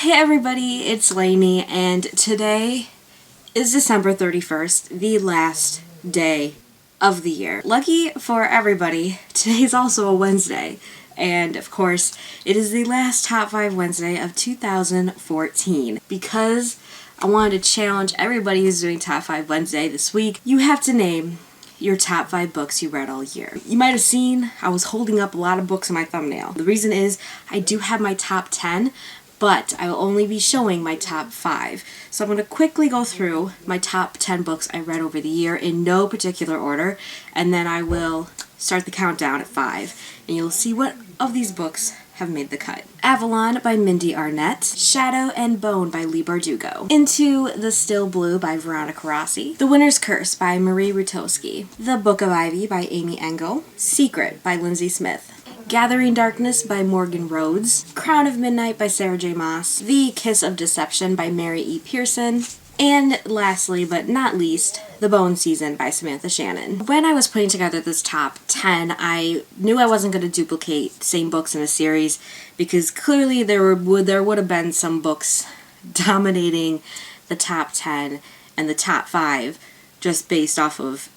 Hey everybody, it's Lainey, and today is December 31st, the last day of the year. Lucky for everybody, today's also a Wednesday, and of course, it is the last Top 5 Wednesday of 2014. Because I wanted to challenge everybody who's doing Top 5 Wednesday this week, you have to name your top 5 books you read all year. You might have seen I was holding up a lot of books in my thumbnail. The reason is I do have my top 10, but I will only be showing my top 5. So I'm going to quickly go through my top 10 books I read over the year in no particular order, and then I will start the countdown at 5, and you'll see what of these books have made the cut. Avalon by Mindy Arnett, Shadow and Bone by Leigh Bardugo, Into the Still Blue by Veronica Rossi, The Winter's Curse by Marie Rutowski, The Book of Ivy by Amy Engel, Secret by Lindsay Smith, Gathering Darkness by Morgan Rhodes, Crown of Midnight by Sarah J. Maas, The Kiss of Deception by Mary E. Pearson, and lastly but not least, The Bone Season by Samantha Shannon. When I was putting together this top 10, I knew I wasn't going to duplicate same books in a series because clearly there would have been some books dominating the top 10 and the top 5 just based off of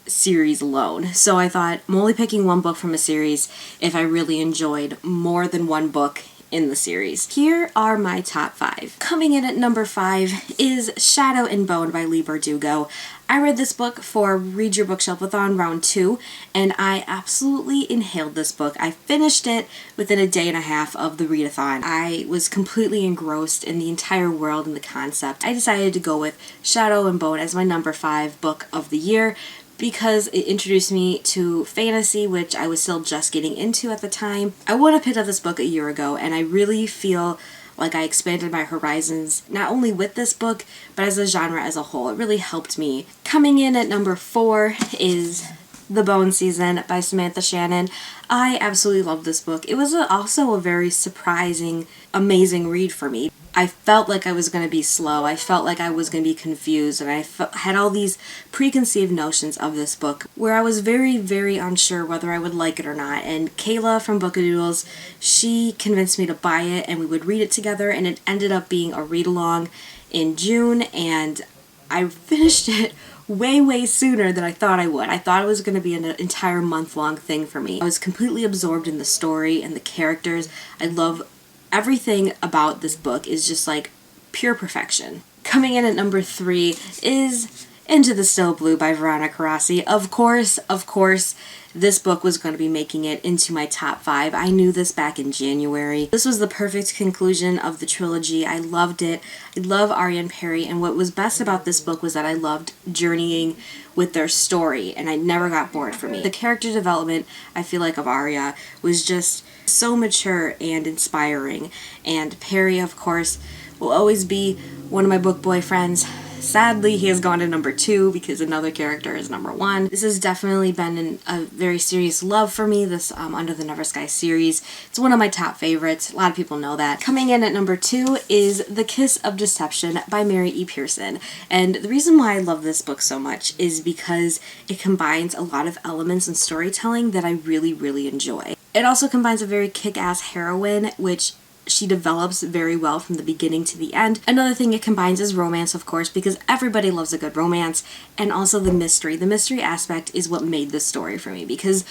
series alone. So I thought I'm only picking one book from a series if I really enjoyed more than one book in the series. Here are my top 5. Coming in at number 5 is Shadow and Bone by Leigh Bardugo. I read this book for Read Your Bookshelf-a-thon round 2, and I absolutely inhaled this book. I finished it within a day and a half of the readathon. I was completely engrossed in the entire world and the concept. I decided to go with Shadow and Bone as my number 5 book of the year because it introduced me to fantasy, which I was still just getting into at the time. I would have picked up this book a year ago, and I really feel like I expanded my horizons, not only with this book, but as a genre as a whole. It really helped me. Coming in at number 4 is The Bone Season by Samantha Shannon. I absolutely love this book. It was also a very surprising, amazing read for me. I felt like I was going to be slow. I felt like I was going to be confused, and I had all these preconceived notions of this book where I was very, very unsure whether I would like it or not. And Kayla from Bookadoodles, she convinced me to buy it, and we would read it together, and it ended up being a read-along in June, and I finished it way, way sooner than I thought I would. I thought it was going to be an entire month-long thing for me. I was completely absorbed in the story and the characters. I love everything about this book is just like pure perfection. Coming in at number 3 is Into the Still Blue by Veronica Rossi. Of course, this book was going to be making it into my top 5. I knew this back in January. This was the perfect conclusion of the trilogy. I loved it. I love Arya and Perry, and what was best about this book was that I loved journeying with their story, and I never got bored for me. The character development, I feel like, of Arya was just so mature and inspiring, and Perry, of course, will always be one of my book boyfriends. Sadly, he has gone to number 2 because another character is number 1. This has definitely been a very serious love for me, this Under the Never Sky series. It's one of my top favorites. A lot of people know that. Coming in at number 2 is The Kiss of Deception by Mary E. Pearson. And the reason why I love this book so much is because it combines a lot of elements and storytelling that I really, really enjoy. It also combines a very kick-ass heroine, which she develops very well from the beginning to the end. Another thing it combines is romance, of course, because everybody loves a good romance, and also the mystery. The mystery aspect is what made this story for me, because,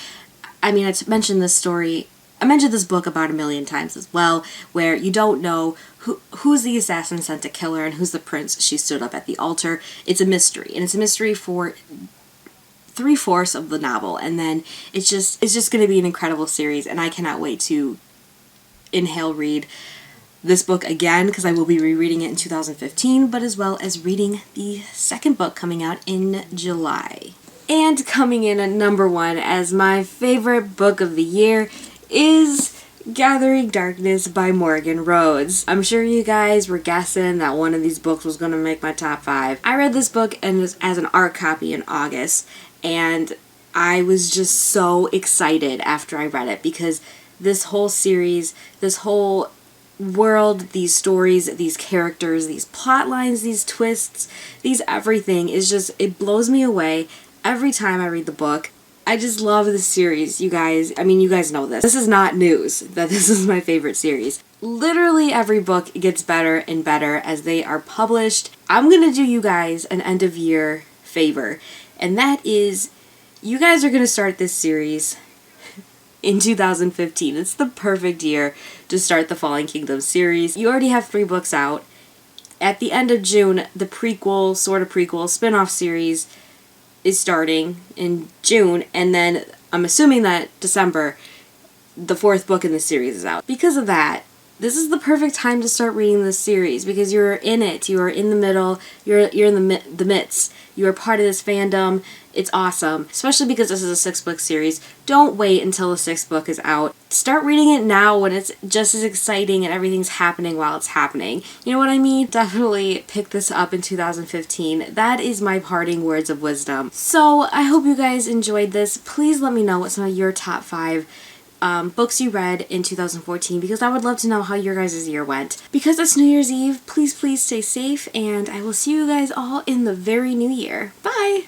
I mean, I mentioned this book about 1 million times as well, where you don't know who's the assassin sent to kill her and who's the prince she stood up at the altar. It's a mystery, and it's a mystery for 3/4 of the novel, and then it's just going to be an incredible series, and I cannot wait to read this book again because I will be rereading it in 2015, but as well as reading the second book coming out in July. And coming in at number 1 as my favorite book of the year is Gathering Darkness by Morgan Rhodes. I'm sure you guys were guessing that one of these books was going to make my top 5. I read this book as an art copy in August, and I was just so excited after I read it because this whole series, this whole world, these stories, these characters, these plot lines, these twists, these everything is just, it blows me away every time I read the book. I just love this series, you guys. I mean, you guys know this. This is not news that this is my favorite series. literally every book gets better and better as they are published. I'm gonna do you guys an end of year favor, and that is you guys are gonna start this series in 2015. It's the perfect year to start the Fallen Kingdom series. You already have 3 books out. At the end of June, the prequel, sort of prequel, spin-off series is starting in June, and then I'm assuming that December, the 4th book in the series is out. Because of that, this is the perfect time to start reading this series because you're in it, you are in the middle, you're in the midst, you are part of this fandom. It's awesome, especially because this is a 6-book series. Don't wait until the 6th book is out. Start reading it now when it's just as exciting and everything's happening while it's happening. You know what I mean? Definitely pick this up in 2015. That is my parting words of wisdom. So I hope you guys enjoyed this. Please let me know what some of your top 5 books you read in 2014 because I would love to know how your guys' year went. Because it's New Year's Eve, please stay safe, and I will see you guys all in the very new year. Bye!